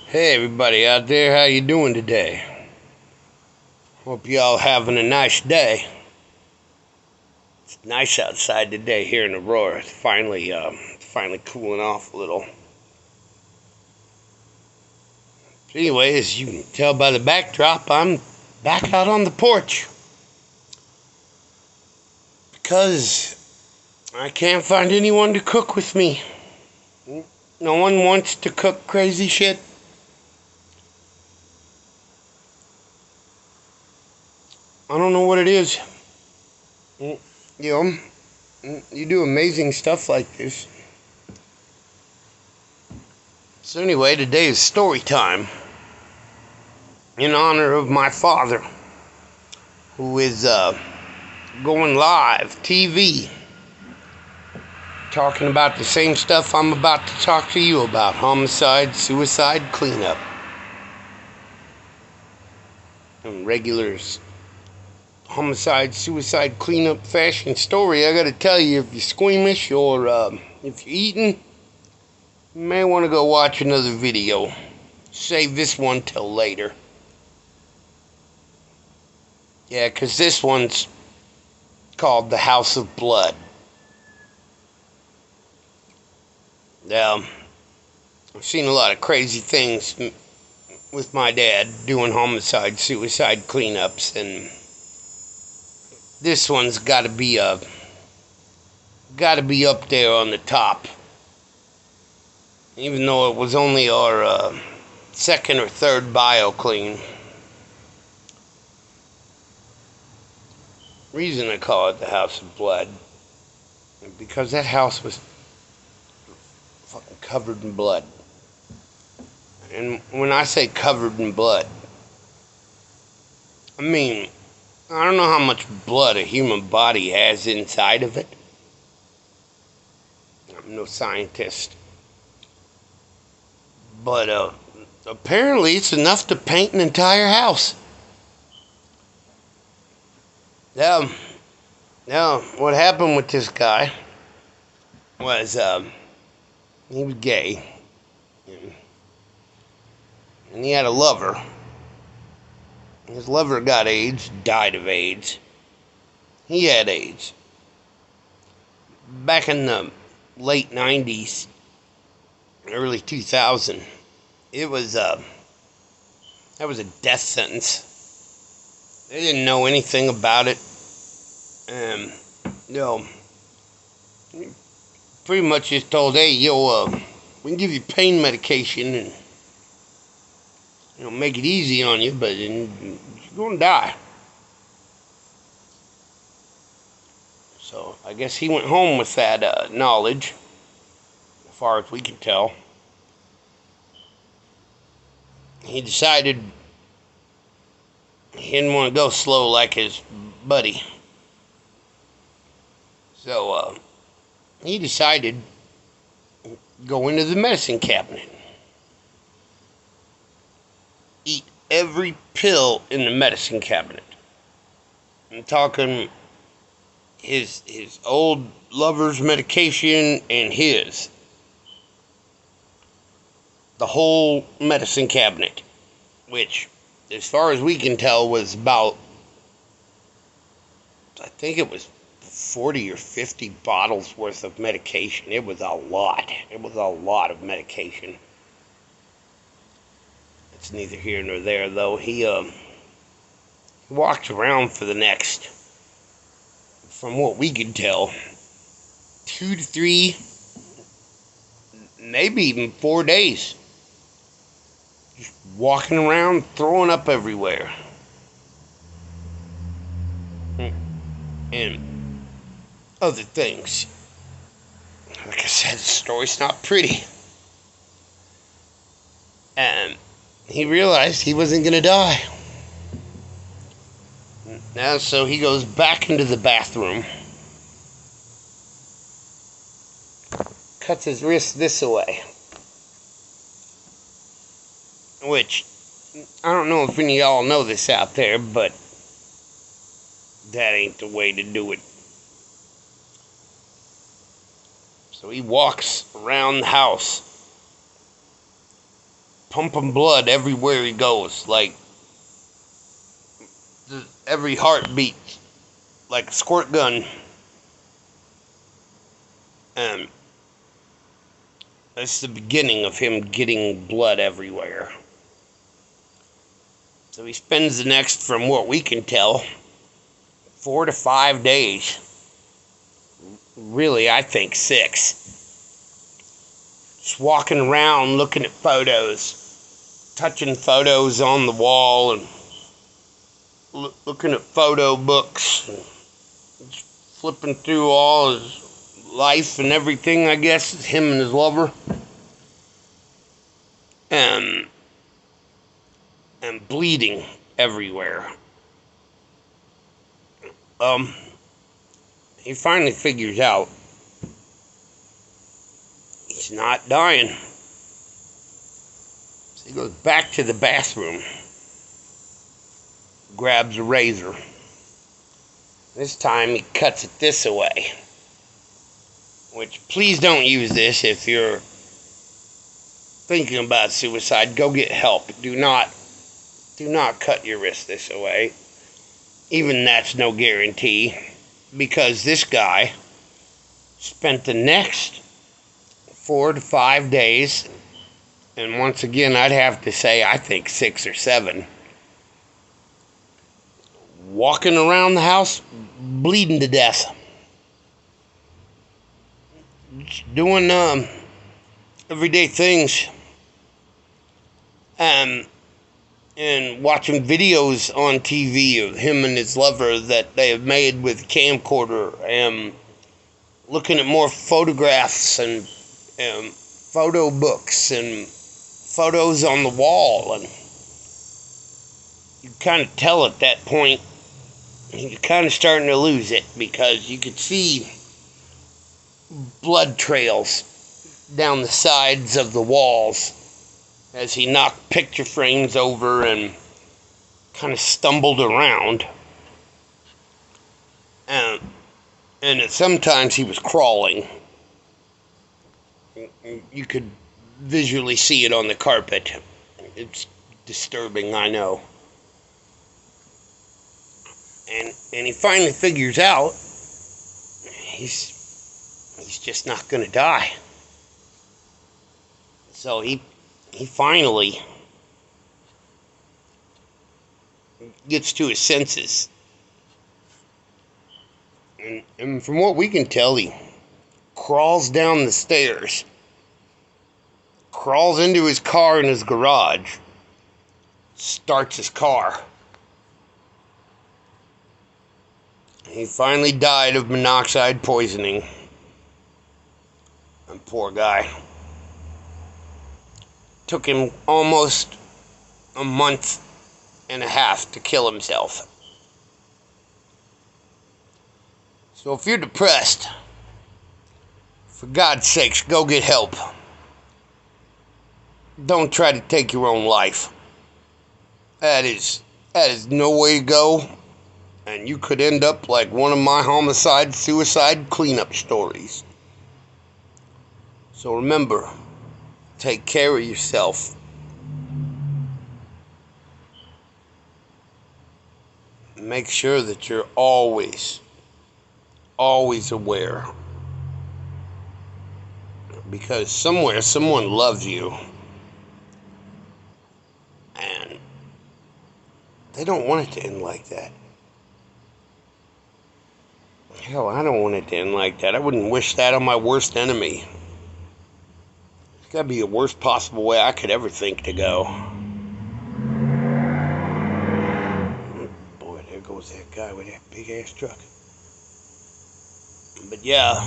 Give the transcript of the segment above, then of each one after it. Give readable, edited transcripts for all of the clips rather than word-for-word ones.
Hey everybody out there, how you doing today? Hope y'all having a nice day. It's nice outside today here in Aurora. It's finally cooling off a little. But anyway, as you can tell by the backdrop, I'm back out on the porch because I can't find anyone to cook with me. No one wants to cook crazy shit. I don't know what it is. You know, you do amazing stuff like this. So anyway, today is story time in honor of my father, who is going live TV, talking about the same stuff I'm about to talk to you about: homicide, suicide, cleanup, and regulars. Homicide, suicide, cleanup, fashion story. I gotta tell you, if you're squeamish or if you're eating, you may want to go watch another video. Save this one till later. Yeah, 'cause this one's called The House of Blood. Now, I've seen a lot of crazy things with my dad doing homicide, suicide cleanups, and this one's gotta be up there on the top. Even though it was only our second or third bio clean. Reason I call it the House of Blood, because that house was fucking covered in blood. And when I say covered in blood, I mean, I don't know how much blood a human body has inside of it. I'm no scientist. But apparently it's enough to paint an entire house. Now, what happened with this guy was he was gay. And he had a lover. His lover got AIDS, died of AIDS. He had AIDS. Back in the late 90s, early 2000, it was that was a death sentence. They didn't know anything about it. You know, pretty much just told, hey, we can give you pain medication and make it easy on you, but you're gonna die. So I guess he went home with that knowledge, as far as we can tell. He decided he didn't want to go slow like his buddy. So he decided to go into the medicine cabinet. Eat every pill in the medicine cabinet. I'm talking his old lover's medication and his. The whole medicine cabinet, which, as far as we can tell, was about, I think it was 40 or 50 bottles worth of medication. It was a lot. It was a lot of medication. It's neither here nor there, though. He walked around for the next, from what we could tell, 2 to 3, maybe even 4 days. Just walking around, throwing up everywhere. And other things. Like I said, the story's not pretty. And he realized he wasn't going to die. Now, so he goes back into the bathroom, cuts his wrist this away. Which, I don't know if any of y'all know this out there, but that ain't the way to do it. So he walks around the house, pumping blood everywhere he goes, like every heartbeat, like a squirt gun. And that's the beginning of him getting blood everywhere. So he spends the next, from what we can tell, 4 to 5 days. Really, I think 6. Just walking around, looking at photos, touching photos on the wall, and looking at photo books, and flipping through all his life and everything, I guess, him and his lover. And bleeding everywhere. He finally figures out he's not dying. So he goes back to the bathroom, grabs a razor. This time he cuts it this way. Which, please don't use this if you're thinking about suicide. Go get help. Do not cut your wrist this way. Even that's no guarantee, because this guy spent the next 4 to 5 days, and once again, I'd have to say, I think 6 or 7, walking around the house, bleeding to death. Just doing everyday things. And watching videos on TV of him and his lover that they have made with a camcorder, and looking at more photographs and photo books and photos on the wall. And you kind of tell at that point you're kind of starting to lose it, because you could see blood trails down the sides of the walls as he knocked picture frames over and kind of stumbled around. And sometimes he was crawling. You could visually see it on the carpet. It's disturbing, I know. And he finally figures out he's just not going to die. So he finally gets to his senses. And from what we can tell, he crawls down the stairs, crawls into his car in his garage, starts his car. He finally died of monoxide poisoning. And poor guy. Took him almost a month and a half to kill himself. So if you're depressed, for God's sakes, go get help. Don't try to take your own life. That is no way to go. And you could end up like one of my homicide, suicide cleanup stories. So remember, take care of yourself. Make sure that you're always aware. Because somewhere, someone loves you. And they don't want it to end like that. Hell, I don't want it to end like that. I wouldn't wish that on my worst enemy. It's gotta be the worst possible way I could ever think to go. Boy, there goes that guy with that big ass truck. But yeah,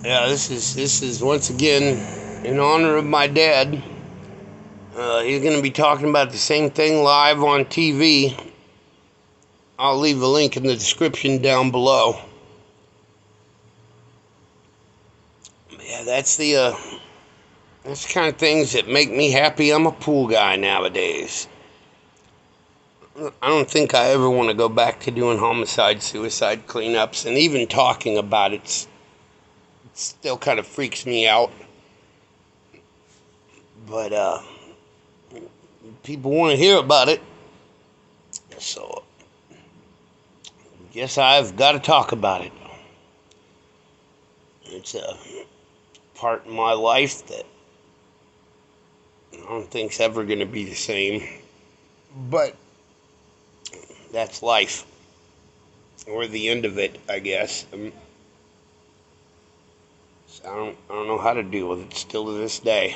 this is once again in honor of my dad. He's gonna be talking about the same thing live on TV. I'll leave a link in the description down below. Yeah, that's the kind of things that make me happy. I'm a pool guy nowadays. I don't think I ever want to go back to doing homicide, suicide cleanups, and even talking about it still kind of freaks me out. But people want to hear about it, so guess I've got to talk about it. It's a part in my life that I don't think's ever going to be the same. But that's life, or the end of it, I guess. So I don't know how to deal with it still to this day.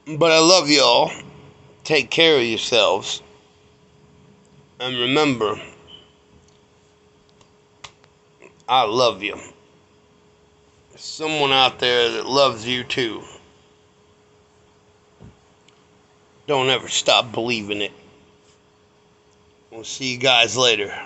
But I love y'all. Take care of yourselves. And remember, I love you. There's someone out there that loves you too. Don't ever stop believing it. We'll see you guys later.